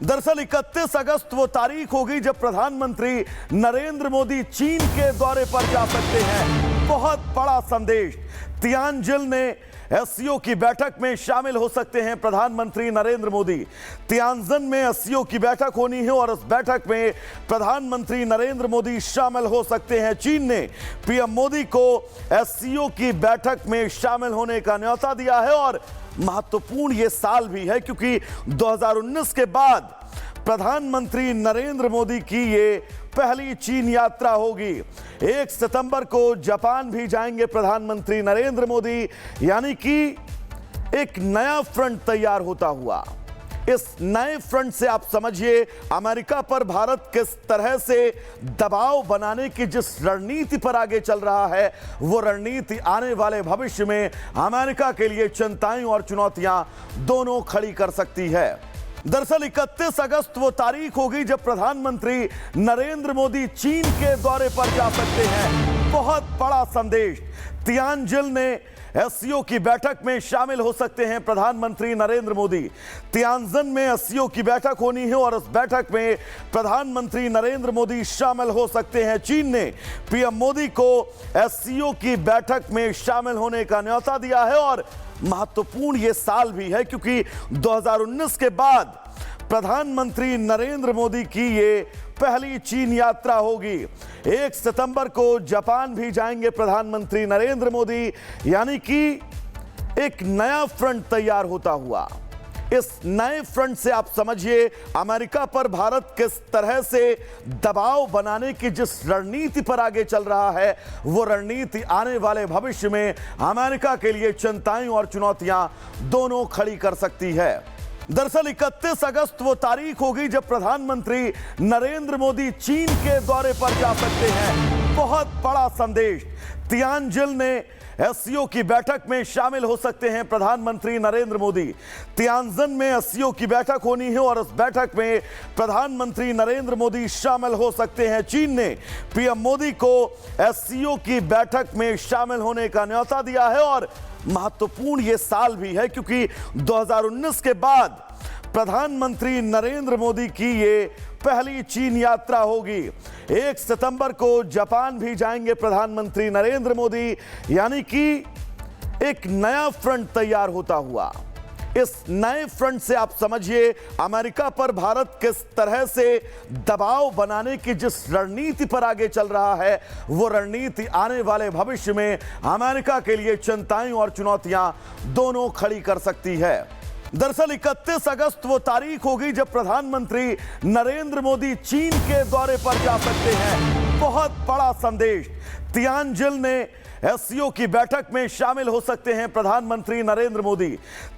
दरअसल 31 अगस्त वो तारीख होगी जब प्रधानमंत्री नरेंद्र मोदी चीन के दौरे पर जा सकते हैं। बहुत बड़ा संदेश। तियानजिन में एससीओ की बैठक में शामिल हो सकते हैं प्रधानमंत्री नरेंद्र मोदी। तियानजिन में एससीओ की बैठक होनी है और उस बैठक में प्रधानमंत्री नरेंद्र मोदी शामिल हो सकते हैं। चीन ने पीएम मोदी को एससीओ की बैठक में शामिल होने का न्योता दिया है और महत्वपूर्ण ये साल भी है क्योंकि 2019 के बाद प्रधानमंत्री नरेंद्र मोदी की ये पहली चीन यात्रा होगी। 1 सितंबर को जापान भी जाएंगे प्रधानमंत्री नरेंद्र मोदी, यानी कि एक नया फ्रंट तैयार होता हुआ। इस नए फ्रंट से आप समझिए अमेरिका पर भारत किस तरह से दबाव बनाने की जिस रणनीति पर आगे चल रहा है, वो रणनीति आने वाले भविष्य में अमेरिका के लिए चिंताएं और चुनौतियां दोनों खड़ी कर सकती है। दरअसल 31 अगस्त वो तारीख होगी जब प्रधानमंत्री नरेंद्र मोदी चीन के दौरे पर जा सकते हैं। बहुत बड़ा संदेश। तियानजिन में एससीओ की बैठक में शामिल हो सकते हैं प्रधानमंत्री नरेंद्र मोदी। तियानजिन में एससीओ की बैठक होनी है और उस बैठक में प्रधानमंत्री नरेंद्र मोदी शामिल हो सकते हैं। चीन ने पीएम मोदी को एससीओ की बैठक में शामिल होने का न्योता दिया है और महत्वपूर्ण ये साल भी है क्योंकि 2019 के बाद प्रधानमंत्री नरेंद्र मोदी की ये पहली चीन यात्रा होगी। 1 सितंबर को जापान भी जाएंगे प्रधानमंत्री नरेंद्र मोदी, यानी कि एक नया फ्रंट तैयार होता हुआ। इस नए फ्रंट से आप समझिए अमेरिका पर भारत किस तरह से दबाव बनाने की जिस रणनीति पर आगे चल रहा है, वो रणनीति आने वाले भविष्य में अमेरिका के लिए चिंताएं और चुनौतियां दोनों खड़ी कर सकती है। दरअसल 31 अगस्त वो तारीख होगी जब प्रधानमंत्री नरेंद्र मोदी चीन के दौरे पर जा सकते हैं। बहुत बड़ा संदेश। तियानजिन में एससीओ की बैठक में शामिल हो सकते हैं प्रधानमंत्री नरेंद्र मोदी। तियानजिन में एससीओ की बैठक होनी है और उस बैठक में प्रधानमंत्री नरेंद्र मोदी शामिल हो सकते हैं। चीन ने पीएम मोदी को एससीओ की बैठक में शामिल होने का न्योता दिया है और महत्वपूर्ण ये साल भी है क्योंकि 2019 के बाद प्रधानमंत्री नरेंद्र मोदी की ये पहली चीन यात्रा होगी। 1 सितंबर को जापान भी जाएंगे प्रधानमंत्री नरेंद्र मोदी, यानी कि एक नया फ्रंट तैयार होता हुआ। इस नए फ्रंट से आप समझिए अमेरिका पर भारत किस तरह से दबाव बनाने की जिस रणनीति पर आगे चल रहा है, वो रणनीति आने वाले भविष्य में अमेरिका के लिए चिंताएं और चुनौतियां दोनों खड़ी कर सकती है। दरअसल 31 अगस्त वो तारीख होगी जब प्रधानमंत्री नरेंद्र मोदी चीन के दौरे पर जा सकते हैं। बहुत बड़ा संदेश। तियानजिन में एससीओ की बैठक में शामिल हो सकते हैं प्रधानमंत्री नरेंद्र मोदी।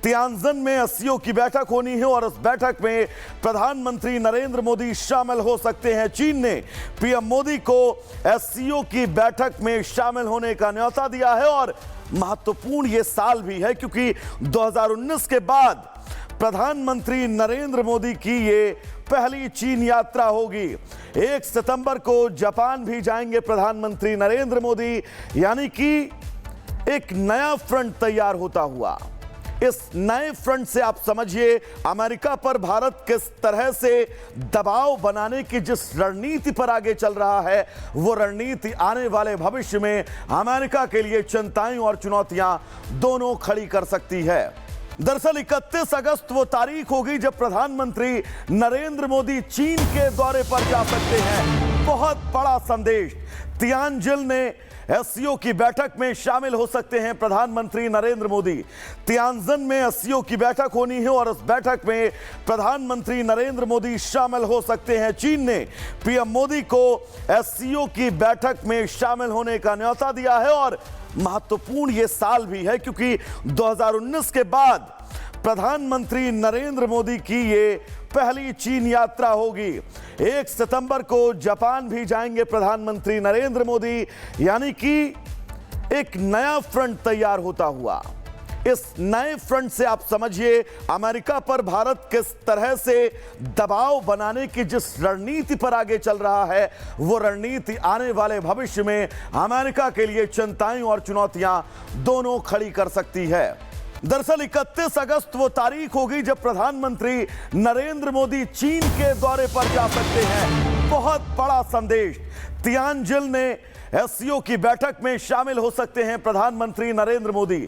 तियानजिन में एससीओ की बैठक होनी है और उस बैठक में प्रधानमंत्री नरेंद्र मोदी शामिल हो सकते हैं। चीन ने पीएम मोदी को एससीओ की बैठक में शामिल होने का न्योता दिया है और महत्वपूर्ण ये साल भी है क्योंकि 2019 के बाद प्रधानमंत्री नरेंद्र मोदी की ये पहली चीन यात्रा होगी। 1 सितंबर को जापान भी जाएंगे प्रधानमंत्री नरेंद्र मोदी, यानी कि एक नया फ्रंट तैयार होता हुआ। इस नए फ्रंट से आप समझिए अमेरिका पर भारत किस तरह से दबाव बनाने की जिस रणनीति पर आगे चल रहा है, वो रणनीति आने वाले भविष्य में अमेरिका के लिए चिंताएं और चुनौतियां दोनों खड़ी कर सकती है। दरअसल 31 अगस्त वो तारीख होगी जब प्रधानमंत्री नरेंद्र मोदी चीन के दौरे पर जा सकते हैं। बहुत बड़ा संदेश। तियानजिन में एससीओ की बैठक में शामिल हो सकते हैं प्रधानमंत्री नरेंद्र मोदी। तियानजिन में एससीओ की बैठक होनी है और उस बैठक में प्रधानमंत्री नरेंद्र मोदी शामिल हो सकते हैं। चीन ने पीएम मोदी को एससीओ की बैठक में शामिल होने का न्योता दिया है और महत्वपूर्ण ये साल भी है क्योंकि 2019 के बाद प्रधानमंत्री नरेंद्र मोदी की ये पहली चीन यात्रा होगी। 1 सितंबर को जापान भी जाएंगे प्रधानमंत्री नरेंद्र मोदी, यानी कि एक नया फ्रंट तैयार होता हुआ। इस नए फ्रंट से आप समझिए अमेरिका पर भारत किस तरह से दबाव बनाने की जिस रणनीति पर आगे चल रहा है, वो रणनीति आने वाले भविष्य में अमेरिका के लिए चिंताएं और चुनौतियां दोनों खड़ी कर सकती है। दरअसल 31 अगस्त वो तारीख होगी जब प्रधानमंत्री नरेंद्र मोदी चीन के दौरे पर जा सकते हैं। बहुत बड़ा संदेश। तियानजिन में एससीओ की बैठक में शामिल हो सकते हैं प्रधानमंत्री नरेंद्र मोदी।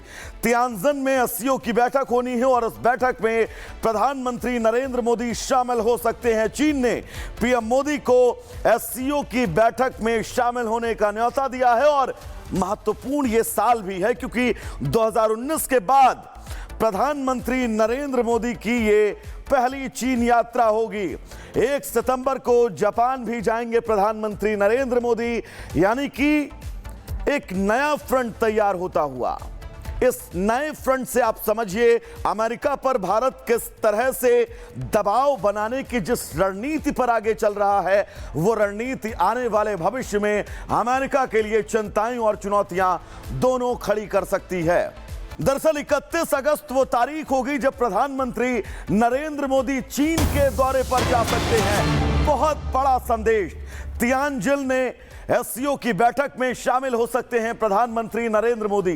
तियानजिन में एससीओ की बैठक होनी है और उस बैठक में प्रधानमंत्री नरेंद्र मोदी शामिल हो सकते हैं। चीन ने पीएम मोदी को एससीओ की बैठक में शामिल होने का न्योता दिया है और महत्वपूर्ण ये साल भी है क्योंकि 2019 के बाद प्रधानमंत्री नरेंद्र मोदी की ये पहली चीन यात्रा होगी। 1 सितंबर को जापान भी जाएंगे प्रधानमंत्री नरेंद्र मोदी, यानी कि एक नया फ्रंट तैयार होता हुआ। इस नए फ्रंट से आप समझिए अमेरिका पर भारत किस तरह से दबाव बनाने की जिस रणनीति पर आगे चल रहा है, वो रणनीति आने वाले भविष्य में अमेरिका के लिए चिंताएं और चुनौतियां दोनों खड़ी कर सकती है। दरअसल 31 अगस्त वो तारीख होगी जब प्रधानमंत्री नरेंद्र मोदी चीन के दौरे पर जा सकते हैं। बहुत बड़ा संदेश। तियानजिन में एससीओ की बैठक में शामिल हो सकते हैं प्रधानमंत्री नरेंद्र मोदी।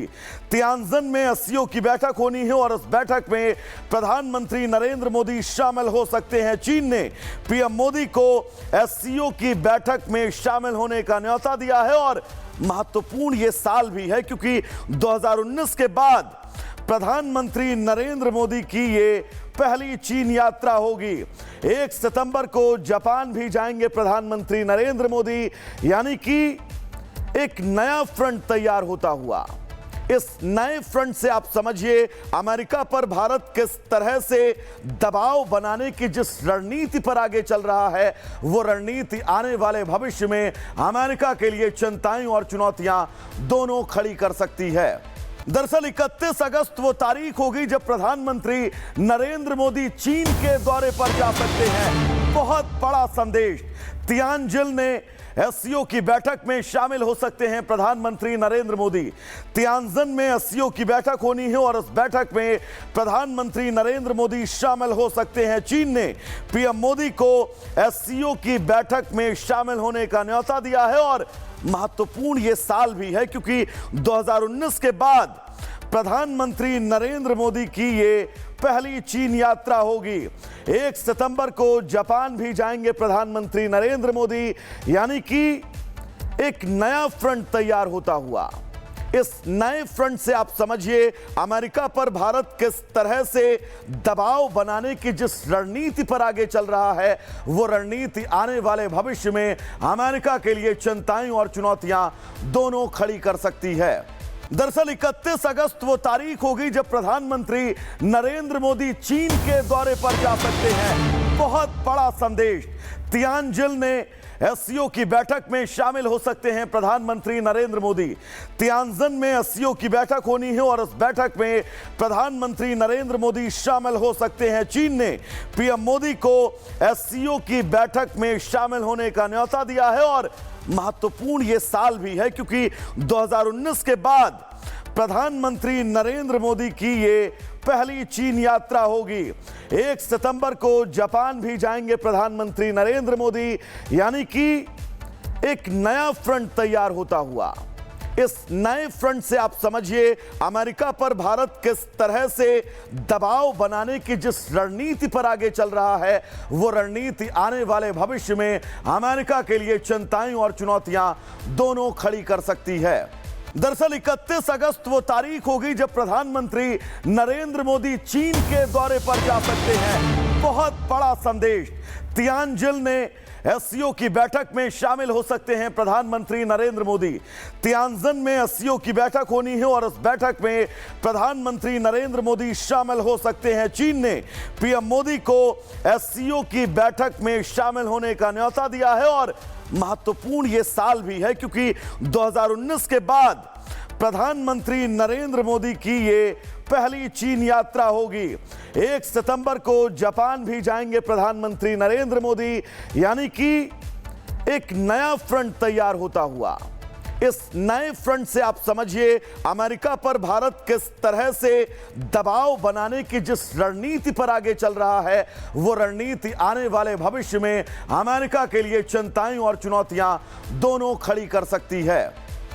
तियानजिन में एससीओ की बैठक होनी है और उस बैठक में प्रधानमंत्री नरेंद्र मोदी शामिल हो सकते हैं। चीन ने पीएम मोदी को एससीओ की बैठक में शामिल होने का न्योता दिया है और महत्वपूर्ण ये साल भी है क्योंकि 2019 के बाद प्रधानमंत्री नरेंद्र मोदी की ये पहली चीन यात्रा होगी। 1 सितंबर को जापान भी जाएंगे प्रधानमंत्री नरेंद्र मोदी, यानी कि एक नया फ्रंट तैयार होता हुआ। इस नए फ्रंट से आप समझिए अमेरिका पर भारत किस तरह से दबाव बनाने की जिस रणनीति पर आगे चल रहा है, वो रणनीति आने वाले भविष्य में अमेरिका के लिए चिंताएं और चुनौतियां दोनों खड़ी कर सकती है। दरअसल 31 अगस्त वो तारीख होगी जब प्रधानमंत्री नरेंद्र मोदी चीन के दौरे पर जा सकते हैं। बहुत बड़ा संदेश। तियानजिन में एससीओ की बैठक में शामिल हो सकते हैं प्रधानमंत्री नरेंद्र मोदी। तियानजिन में एससीओ की बैठक होनी है और उस बैठक में प्रधानमंत्री नरेंद्र मोदी शामिल हो सकते हैं। चीन ने पीएम मोदी को एससीओ की बैठक में शामिल होने का न्योता दिया है और महत्वपूर्ण ये साल भी है क्योंकि 2019 के बाद प्रधानमंत्री नरेंद्र मोदी की ये पहली चीन यात्रा होगी। 1 सितंबर को जापान भी जाएंगे प्रधानमंत्री नरेंद्र मोदी, यानी कि एक नया फ्रंट तैयार होता हुआ। इस नए फ्रंट से आप समझिए अमेरिका पर भारत किस तरह से दबाव बनाने की जिस रणनीति पर आगे चल रहा है, वो रणनीति आने वाले भविष्य में अमेरिका के लिए चिंताएं और चुनौतियां दोनों खड़ी कर सकती है। दरअसल 31 अगस्त वो तारीख होगी जब प्रधानमंत्री नरेंद्र मोदी चीन के दौरे पर जा सकते हैं। बहुत बड़ा संदेश। तियानजिन में एससीओ की बैठक में शामिल हो सकते हैं प्रधानमंत्री नरेंद्र मोदी। तियानजिन में एससीओ की बैठक होनी है और उस बैठक में प्रधानमंत्री नरेंद्र मोदी शामिल हो सकते हैं। चीन ने पीएम मोदी को एससीओ की बैठक में शामिल होने का न्योता दिया है और महत्वपूर्ण ये साल भी है क्योंकि 2019 के बाद प्रधानमंत्री नरेंद्र मोदी की ये पहली चीन यात्रा होगी। 1 सितंबर को जापान भी जाएंगे प्रधानमंत्री नरेंद्र मोदी, यानी कि एक नया फ्रंट तैयार होता हुआ। इस नए फ्रंट से आप समझिए अमेरिका पर भारत किस तरह से दबाव बनाने की जिस रणनीति पर आगे चल रहा है, वो रणनीति आने वाले भविष्य में अमेरिका के लिए चिंताएं और चुनौतियां दोनों खड़ी कर सकती है। दरअसल 31 अगस्त वो तारीख होगी जब प्रधानमंत्री नरेंद्र मोदी चीन के दौरे पर जा सकते हैं। बहुत बड़ा संदेश। तियानजिन में एससीओ की बैठक में शामिल हो सकते हैं प्रधानमंत्री नरेंद्र मोदी। तियानजिन में एससीओ की बैठक होनी है और उस बैठक में प्रधानमंत्री नरेंद्र मोदी शामिल हो सकते हैं। चीन ने पीएम मोदी को एससीओ की बैठक में शामिल होने का न्योता दिया है और महत्वपूर्ण ये साल भी है क्योंकि 2019 के बाद प्रधानमंत्री नरेंद्र मोदी की ये पहली चीन यात्रा होगी। 1 सितंबर को जापान भी जाएंगे प्रधानमंत्री नरेंद्र मोदी, यानी कि एक नया फ्रंट तैयार होता हुआ। इस नए फ्रंट से आप समझिए अमेरिका पर भारत किस तरह से दबाव बनाने की जिस रणनीति पर आगे चल रहा है, वो रणनीति आने वाले भविष्य में अमेरिका के लिए चिंताएं और चुनौतियां दोनों खड़ी कर सकती है।